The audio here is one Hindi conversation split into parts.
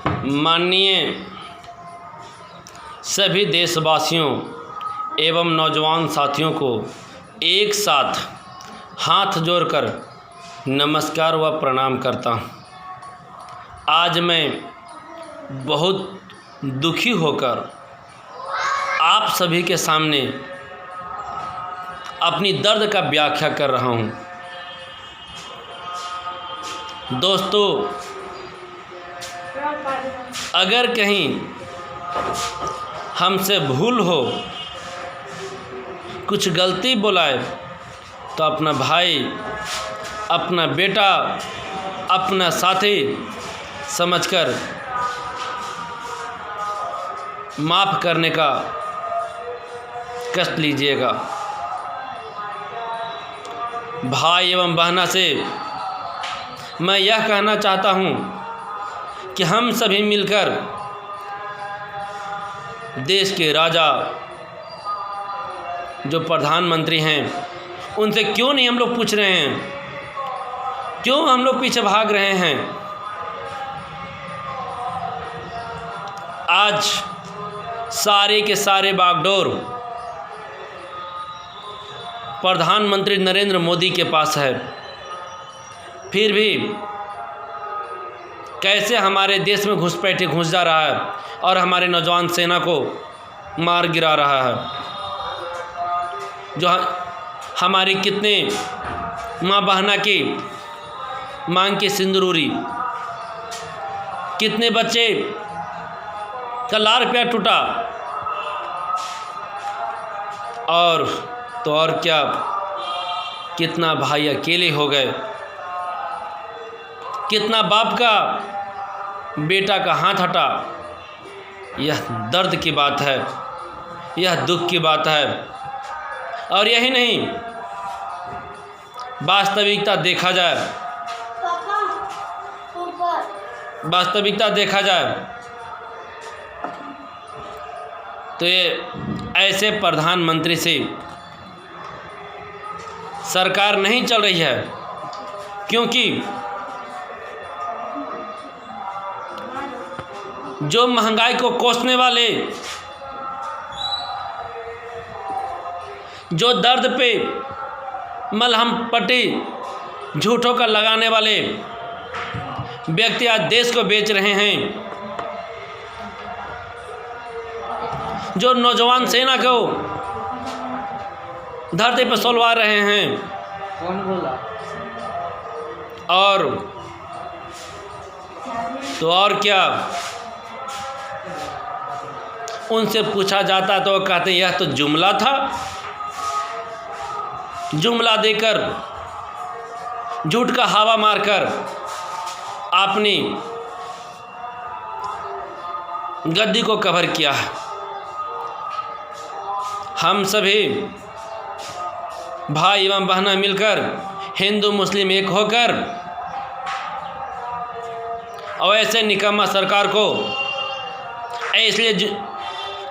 माननीय सभी देशवासियों एवं नौजवान साथियों को एक साथ हाथ जोड़कर नमस्कार व प्रणाम करता हूँ। आज मैं बहुत दुखी होकर आप सभी के सामने अपनी दर्द का व्याख्या कर रहा हूँ। दोस्तों, अगर कहीं हमसे भूल हो, कुछ गलती बुलाए, तो अपना भाई, अपना बेटा, अपना साथी समझकर माफ़ करने का कष्ट लीजिएगा। भाई एवं बहना से मैं यह कहना चाहता हूँ कि हम सभी मिलकर देश के राजा जो प्रधानमंत्री हैं, उनसे क्यों नहीं हम लोग पूछ रहे हैं, क्यों हम लोग पीछे भाग रहे हैं। आज सारे के सारे बागडोर प्रधानमंत्री नरेंद्र मोदी के पास है, फिर भी कैसे हमारे देश में घुसपैठे घुस जा रहा है और हमारे नौजवान सेना को मार गिरा रहा है। जो हमारी कितने माँ बहना की मांग की सिंदूरी, कितने बच्चे का लार प्यार टूटा, और तो और क्या, कितना भाई अकेले हो गए, कितना बाप का बेटा का हाथ हटा। यह दर्द की बात है, यह दुख की बात है। और यही नहीं, वास्तविकता देखा जाए तो ये ऐसे प्रधानमंत्री से सरकार नहीं चल रही है, क्योंकि जो महंगाई को कोसने वाले, जो दर्द पे मलहम पट्टी झूठों का लगाने वाले व्यक्ति आज देश को बेच रहे हैं, जो नौजवान सेना को धरती पर सुलवा रहे हैं। कौन बोला? और तो और क्या, उनसे पूछा जाता तो वो कहते यह तो जुमला था। जुमला देकर, झूठ का हवा मारकर अपनी गद्दी को कवर किया है। हम सभी भाई एवं बहना मिलकर, हिंदू मुस्लिम एक होकर, और ऐसे निकम्मा सरकार को, ऐसे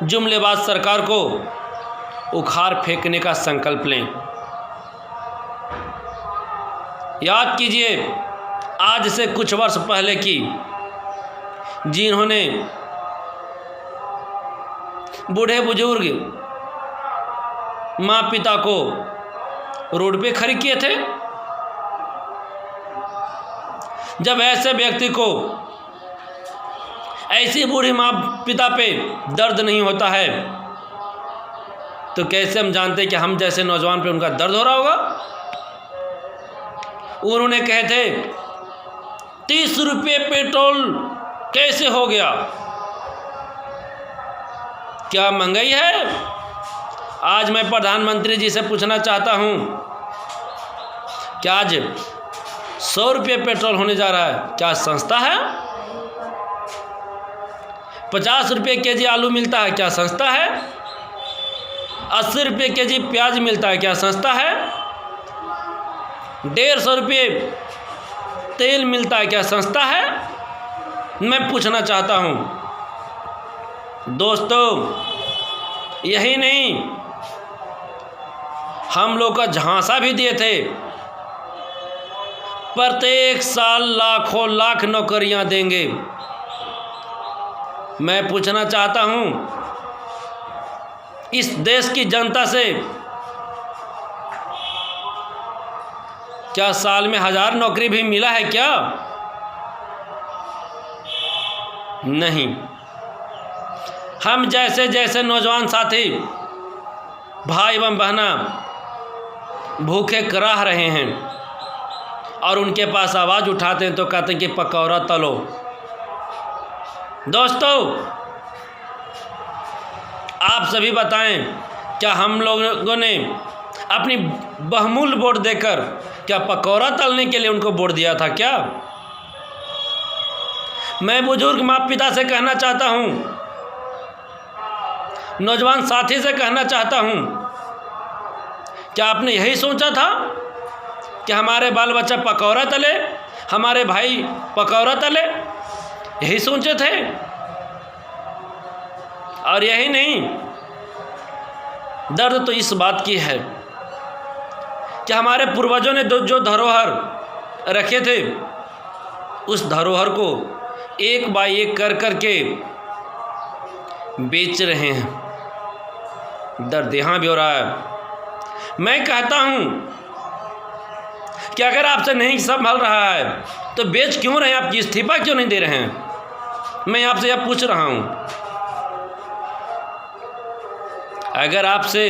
जुमलेबाज सरकार को उखाड़ फेंकने का संकल्प लें। याद कीजिए आज से कुछ वर्ष पहले की, जिन्होंने बूढ़े बुजुर्ग माँ पिता को रोड पे खड़ी किए थे। जब ऐसे व्यक्ति को, ऐसी बूढ़ी माँ पिता पे दर्द नहीं होता है, तो कैसे हम जानते हैं कि हम जैसे नौजवान पे उनका दर्द हो रहा होगा। उन्होंने कहे थे 30 रुपये पेट्रोल कैसे हो गया, क्या महंगाई है। आज मैं प्रधानमंत्री जी से पूछना चाहता हूं, क्या आज 100 रुपये पेट्रोल होने जा रहा है, क्या सस्ता है। 50 रुपये केजी आलू मिलता है, क्या सस्ता है। 80 रुपये केजी प्याज मिलता है, क्या सस्ता है। 150 रुपये तेल मिलता है, क्या सस्ता है। मैं पूछना चाहता हूं दोस्तों, यही नहीं, हम लोग का झांसा भी दिए थे, प्रत्येक साल लाखों लाख नौकरियां देंगे। मैं पूछना चाहता हूँ इस देश की जनता से, क्या साल में 1000 नौकरी भी मिला है क्या? नहीं। हम जैसे जैसे नौजवान साथी भाई एवं बहना भूखे कराह रहे हैं और उनके पास आवाज़ उठाते हैं तो कहते हैं कि पकौड़ा तलो। दोस्तों, आप सभी बताएं, क्या हम लोगों ने अपनी बहुमूल्य वोट देकर क्या पकौड़ा तलने के लिए उनको वोट दिया था क्या? मैं बुजुर्ग माता पिता से कहना चाहता हूं, नौजवान साथी से कहना चाहता हूं, क्या आपने यही सोचा था कि हमारे बाल बच्चा पकौड़ा तले, हमारे भाई पकौड़ा तले? यही सोचे थे? और यही नहीं, दर्द तो इस बात की है कि हमारे पूर्वजों ने जो धरोहर रखे थे उस धरोहर को एक बाय एक कर करके बेच रहे हैं। दर्द यहाँ भी हो रहा है। मैं कहता हूँ कि अगर आपसे नहीं संभल रहा है तो बेच क्यों रहे हैं? आप इस्तीफा क्यों नहीं दे रहे हैं? मैं आपसे यह पूछ रहा हूँ। अगर आपसे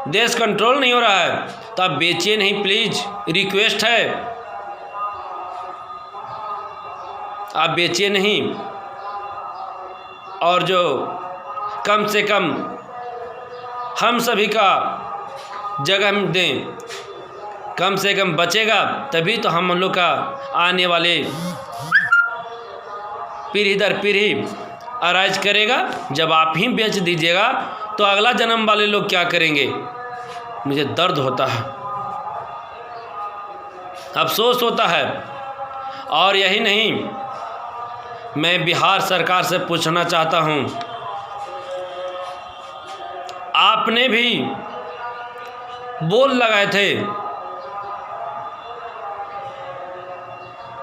देश कंट्रोल नहीं हो रहा है तो आप बेचिए नहीं, प्लीज, रिक्वेस्ट है, आप बेचिए नहीं। और जो कम से कम हम सभी का जगह दें, कम से कम बचेगा तभी तो हम लोग का आने वाले पीढ़ी दर पीढ़ी अराइज करेगा। जब आप ही बेच दीजिएगा तो अगला जन्म वाले लोग क्या करेंगे? मुझे दर्द होता है, अफसोस होता है। और यही नहीं, मैं बिहार सरकार से पूछना चाहता हूं, आपने भी बोल लगाए थे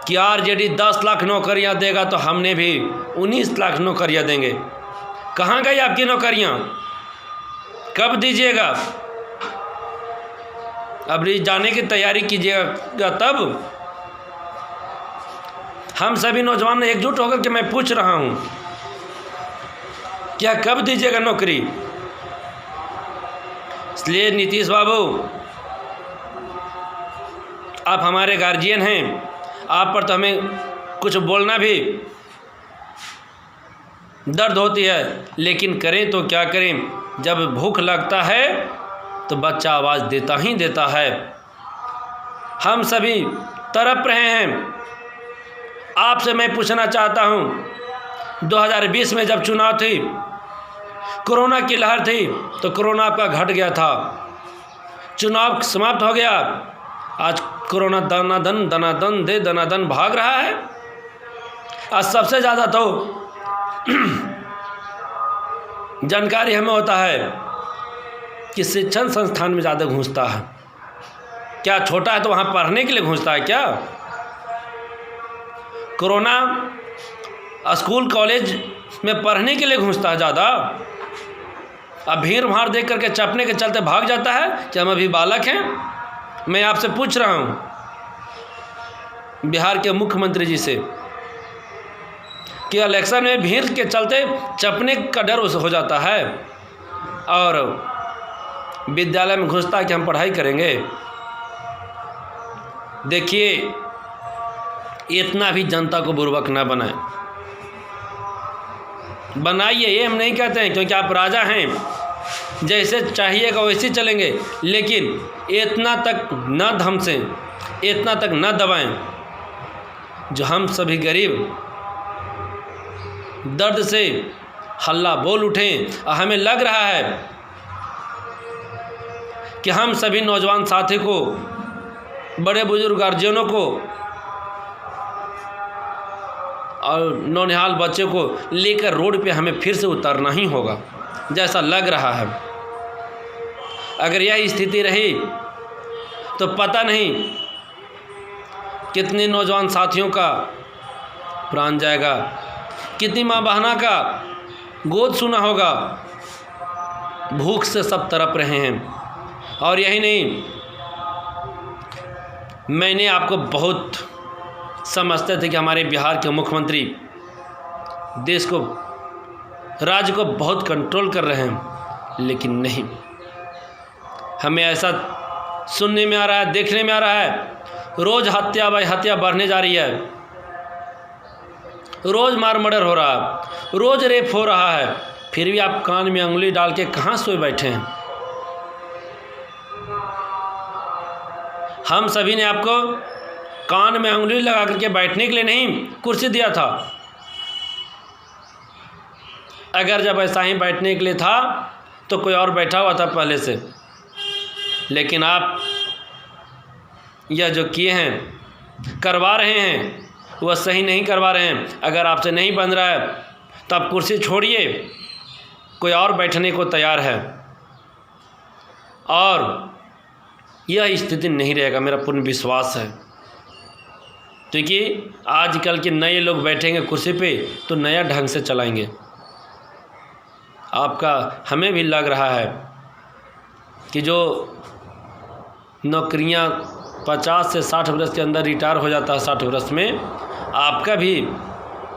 कि आरजेडी 10 लाख नौकरियां देगा तो हमने भी 19 लाख नौकरियां देंगे। कहाँ गई आपकी नौकरियां? कब दीजिएगा? अब जाने की तैयारी कीजिएगा तब। हम सभी नौजवान एकजुट होकर के मैं पूछ रहा हूं, क्या कब दीजिएगा नौकरी? इसलिए नीतीश बाबू, आप हमारे गार्जियन हैं, आप पर तो हमें कुछ बोलना भी दर्द होती है, लेकिन करें तो क्या करें? जब भूख लगता है तो बच्चा आवाज़ देता ही देता है। हम सभी तड़प रहे हैं। आपसे मैं पूछना चाहता हूं, 2020 में जब चुनाव थी, कोरोना की लहर थी, तो कोरोना आपका घट गया था, चुनाव समाप्त हो गया। आज कोरोना दनादन दे दनादन भाग रहा है। आज सबसे ज़्यादा तो जानकारी हमें होता है कि शिक्षण संस्थान में ज़्यादा घुसता है। क्या छोटा है तो वहाँ पढ़ने के लिए घुसता है क्या? कोरोना स्कूल कॉलेज में पढ़ने के लिए घुसता है ज़्यादा। अब भीड़ भाड़ देख करके चपने के चलते भाग जाता है कि हम अभी बालक हैं। मैं आपसे पूछ रहा हूँ, बिहार के मुख्यमंत्री जी से, कि इलेक्शन में भीड़ के चलते चपने का डर हो जाता है और विद्यालय में घुसता है कि हम पढ़ाई करेंगे। देखिए, इतना भी जनता को बुर्बक ना बनाइए, ये हम नहीं कहते हैं, क्योंकि आप राजा हैं, जैसे चाहिएगा वैसे चलेंगे, लेकिन इतना तक न धमसें, इतना तक न दबाएं जो हम सभी गरीब दर्द से हल्ला बोल उठें। और हमें लग रहा है कि हम सभी नौजवान साथी को, बड़े बुजुर्ग गार्जियनों को और नौनिहाल बच्चे को लेकर रोड पे हमें फिर से उतरना ही होगा, जैसा लग रहा है। अगर यह स्थिति रही तो पता नहीं कितने नौजवान साथियों का प्राण जाएगा। कितनी माँ बहना का गोद सुना होगा, भूख से सब तड़प रहे हैं। और यही नहीं, मैंने आपको बहुत समझते थे कि हमारे बिहार के मुख्यमंत्री देश को, राज्य को बहुत कंट्रोल कर रहे हैं, लेकिन नहीं, हमें ऐसा सुनने में आ रहा है, देखने में आ रहा है, रोज़ हत्या बाई हत्या बढ़ने जा रही है, रोज़ मार मर्डर हो रहा है, रोज़ रेप हो रहा है, फिर भी आप कान में अंगुली डाल के कहाँ सोए बैठे हैं। हम सभी ने आपको कान में अंगुली लगा करके बैठने के लिए नहीं कुर्सी दिया था। अगर जब ऐसा ही बैठने के लिए था तो कोई और बैठा हुआ था पहले से, लेकिन आप यह जो किए हैं, करवा रहे हैं, वह सही नहीं करवा रहे हैं। अगर आपसे नहीं बन रहा है तो आप कुर्सी छोड़िए, कोई और बैठने को तैयार है, और यह स्थिति नहीं रहेगा, मेरा पूर्ण विश्वास है। क्योंकि आजकल के नए लोग बैठेंगे कुर्सी पे तो नया ढंग से चलाएंगे। हमें भी लग रहा है कि जो नौकरियां 50 से 60 वर्ष के अंदर रिटायर हो जाता है, 60 वर्ष में, आपका भी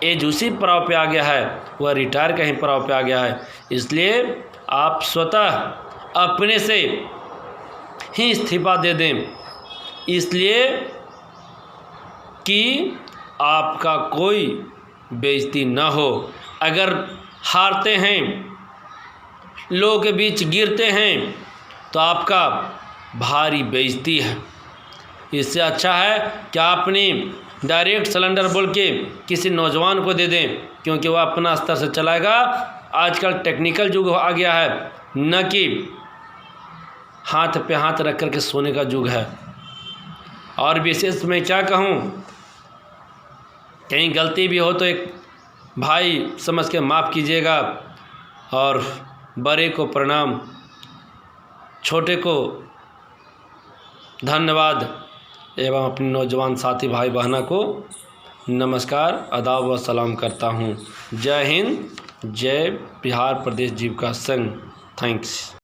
एज उसी पड़ाव पे आ गया है, वह रिटायर का ही पड़ाव पे आ गया है। इसलिए आप स्वतः अपने से ही इस्तीफा दे दें, इसलिए कि आपका कोई बेइज्जती ना हो। अगर हारते हैं, लोगों के बीच गिरते हैं, तो आपका भारी बेइज्जती है। इससे अच्छा है कि आप अपनी डायरेक्ट सिलेंडर बोल के किसी नौजवान को दे दें, क्योंकि वह अपना स्तर से चलाएगा। आजकल टेक्निकल युग आ गया है, न कि हाथ पे हाथ रख कर के सोने का युग है। और विशेष मैं क्या कहूँ, कहीं गलती भी हो तो एक भाई समझ के माफ़ कीजिएगा, और बड़े को प्रणाम, छोटे को धन्यवाद, एवं अपने नौजवान साथी भाई बहना को नमस्कार, आदाब व सलाम करता हूँ। जय हिंद, जय बिहार प्रदेश जीविका संघ। थैंक्स।